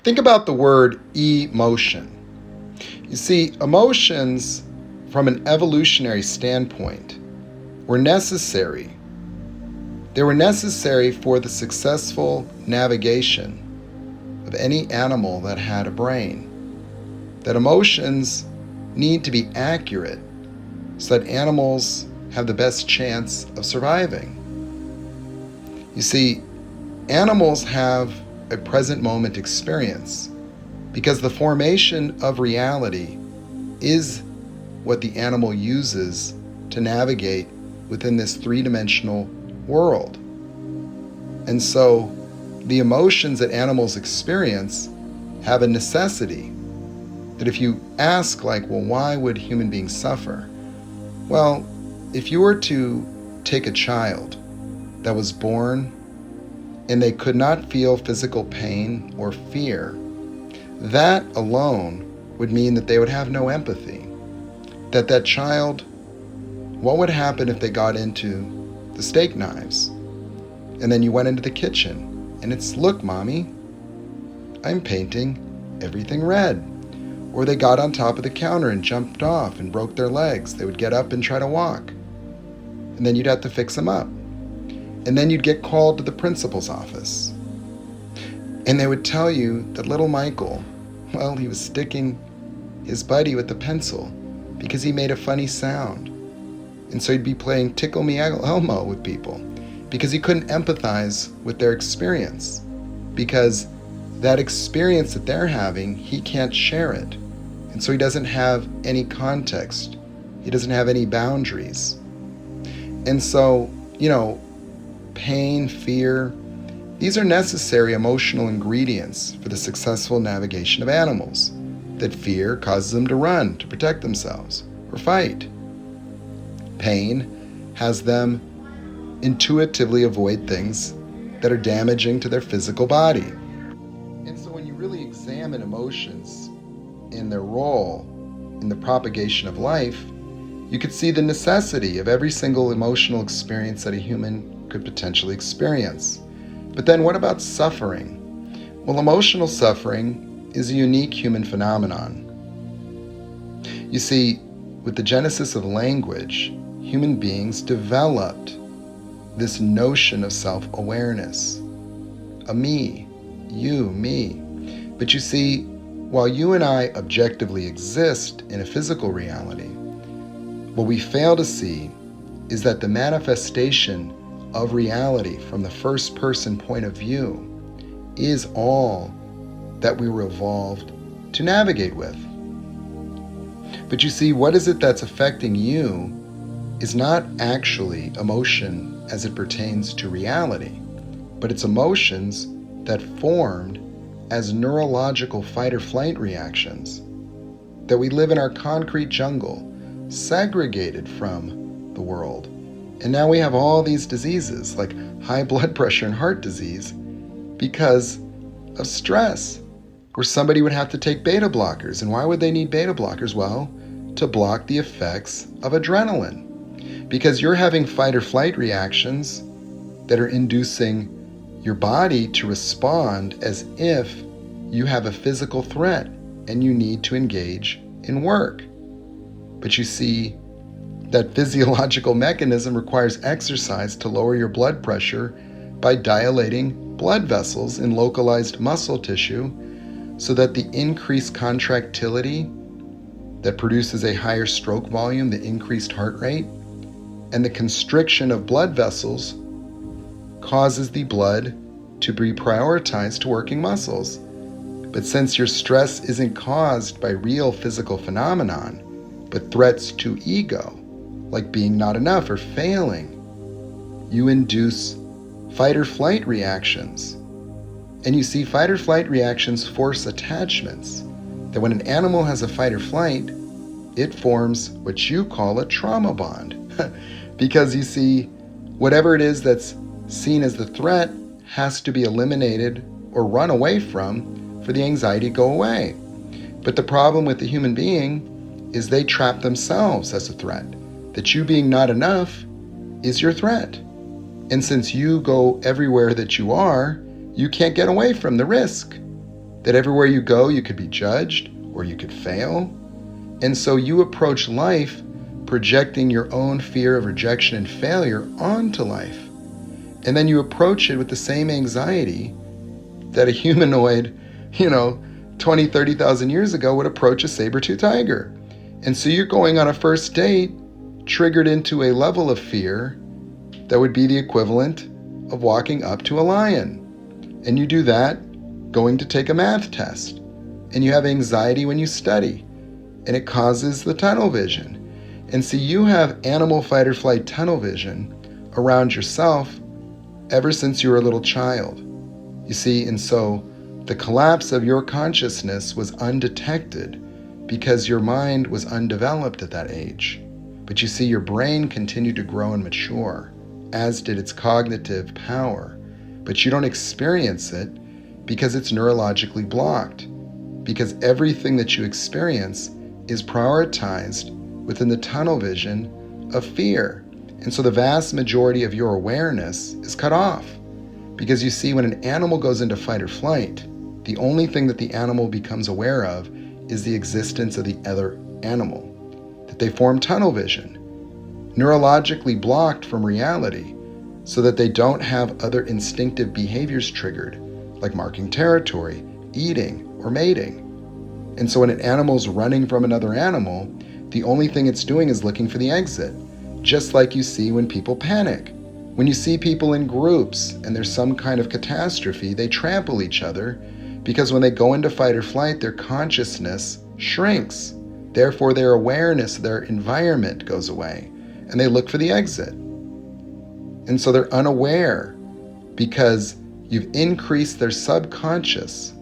Think about the word emotion. You see, emotions, from an evolutionary standpoint, were necessary. They were necessary for the successful navigation of any animal that had a brain. That emotions need to be accurate so that animals have the best chance of surviving. You see, animals have a present moment experience because the formation of reality is what the animal uses to navigate within this three-dimensional world. And so the emotions that animals experience have a necessity that if you ask, like, well, why would human beings suffer? Well, if you were to take a child that was born and they could not feel physical pain or fear, that alone would mean that they would have no empathy. That child, what would happen if they got into the steak knives? And then you went into the kitchen and it's, look, mommy, I'm painting everything red. Or they got on top of the counter and jumped off and broke their legs. They would get up and try to walk. And then you'd have to fix them up. And then you'd get called to the principal's office. And they would tell you that little Michael, well, he was sticking his buddy with the pencil because he made a funny sound. And so he'd be playing Tickle Me Elmo with people because he couldn't empathize with their experience. Because that experience that they're having, he can't share it. And so he doesn't have any context. He doesn't have any boundaries. And so, pain, fear, these are necessary emotional ingredients for the successful navigation of animals. That fear causes them to run, to protect themselves, or fight. Pain has them intuitively avoid things that are damaging to their physical body. And so when you really examine emotions and their role in the propagation of life, you could see the necessity of every single emotional experience that a human could potentially experience. But then what about suffering? Well, emotional suffering is a unique human phenomenon. You see, with the genesis of language, human beings developed this notion of self-awareness. A me, you, me. But you see, while you and I objectively exist in a physical reality, what we fail to see is that the manifestation of reality from the first person point of view is all that we were evolved to navigate with. But you see, what is it that's affecting you is not actually emotion as it pertains to reality, but it's emotions that formed as neurological fight or flight reactions. That we live in our concrete jungle, segregated from the world. And now we have all these diseases like high blood pressure and heart disease because of stress, where somebody would have to take beta blockers. And why would they need beta blockers? Well, to block the effects of adrenaline. Because you're having fight or flight reactions that are inducing your body to respond as if you have a physical threat and you need to engage in work. But you see, that physiological mechanism requires exercise to lower your blood pressure by dilating blood vessels in localized muscle tissue so that the increased contractility that produces a higher stroke volume, the increased heart rate, and the constriction of blood vessels causes the blood to be prioritized to working muscles. But since your stress isn't caused by real physical phenomenon, but threats to ego, like being not enough or failing, you induce fight or flight reactions. And you see, fight or flight reactions force attachments. That when an animal has a fight or flight, it forms what you call a trauma bond. Because you see, whatever it is that's seen as the threat has to be eliminated or run away from for the anxiety to go away. But the problem with the human being is they trap themselves as a threat. That you being not enough is your threat. And since you go everywhere that you are, you can't get away from the risk. that everywhere you go, you could be judged or you could fail. And so you approach life projecting your own fear of rejection and failure onto life. And then you approach it with the same anxiety that a humanoid, 20, 30,000 years ago would approach a saber-toothed tiger. And so you're going on a first date triggered into a level of fear that would be the equivalent of walking up to a lion. And you do that going to take a math test. And you have anxiety when you study. And it causes the tunnel vision. And so you have animal fight or flight tunnel vision around yourself ever since you were a little child. You see, and so the collapse of your consciousness was undetected because your mind was undeveloped at that age. But you see, your brain continued to grow and mature, as did its cognitive power. But you don't experience it because it's neurologically blocked. Because everything that you experience is prioritized within the tunnel vision of fear. And so the vast majority of your awareness is cut off. Because you see, when an animal goes into fight or flight, the only thing that the animal becomes aware of is the existence of the other animal. That they form tunnel vision, neurologically blocked from reality, so that they don't have other instinctive behaviors triggered, like marking territory, eating, or mating. And so when an animal's running from another animal, the only thing it's doing is looking for the exit, just like you see when people panic. When you see people in groups and there's some kind of catastrophe, they trample each other because when they go into fight or flight, their consciousness shrinks. Therefore, their awareness, their environment goes away, and they look for the exit. And so they're unaware because you've increased their subconscious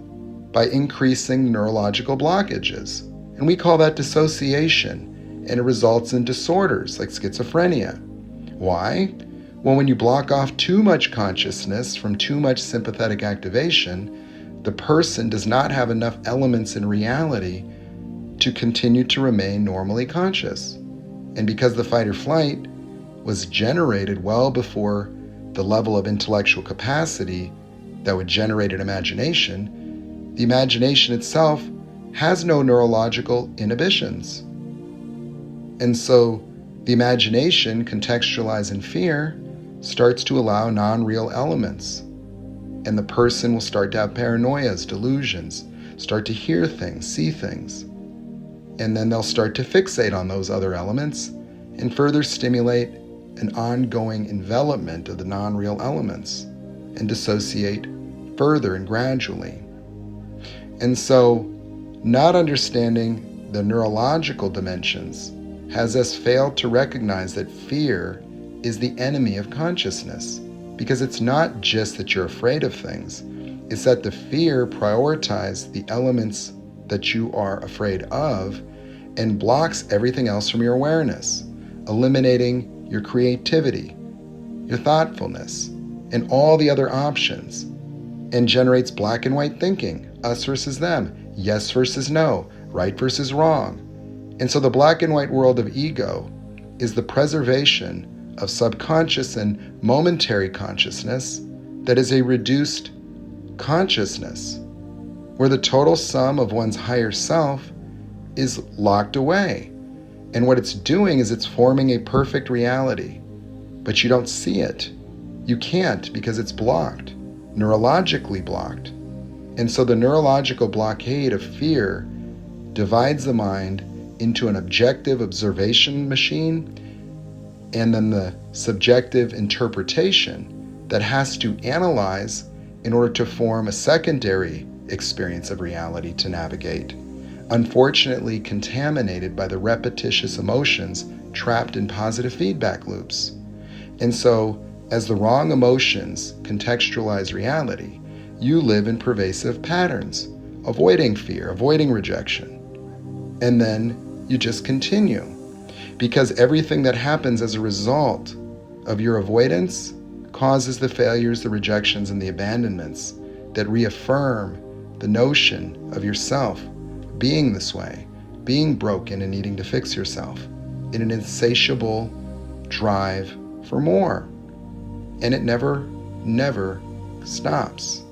by increasing neurological blockages. And we call that dissociation, and it results in disorders like schizophrenia. Why? Well, when you block off too much consciousness from too much sympathetic activation, the person does not have enough elements in reality to continue to remain normally conscious. And because the fight or flight was generated well before the level of intellectual capacity that would generate an imagination, the imagination itself has no neurological inhibitions. And so the imagination, contextualized in fear, starts to allow non-real elements. And the person will start to have paranoias, delusions, start to hear things, see things. And then they'll start to fixate on those other elements and further stimulate an ongoing envelopment of the non-real elements and dissociate further and gradually. And so, not understanding the neurological dimensions has us failed to recognize that fear is the enemy of consciousness, because it's not just that you're afraid of things, it's that the fear prioritizes the elements that you are afraid of and blocks everything else from your awareness, eliminating your creativity, your thoughtfulness, and all the other options, and generates black and white thinking, us versus them, yes versus no, right versus wrong. And so the black and white world of ego is the preservation of subconscious and momentary consciousness that is a reduced consciousness, where the total sum of one's higher self is locked away. And what it's doing is it's forming a perfect reality, but you don't see it. You can't, because it's blocked, neurologically blocked. And so the neurological blockade of fear divides the mind into an objective observation machine and then the subjective interpretation that has to analyze in order to form a secondary experience of reality to navigate, unfortunately contaminated by the repetitious emotions trapped in positive feedback loops. And so, as the wrong emotions contextualize reality, you live in pervasive patterns, avoiding fear, avoiding rejection. And then you just continue, because everything that happens as a result of your avoidance causes the failures, the rejections, and the abandonments that reaffirm the notion of yourself being this way, being broken and needing to fix yourself in an insatiable drive for more. And it never stops.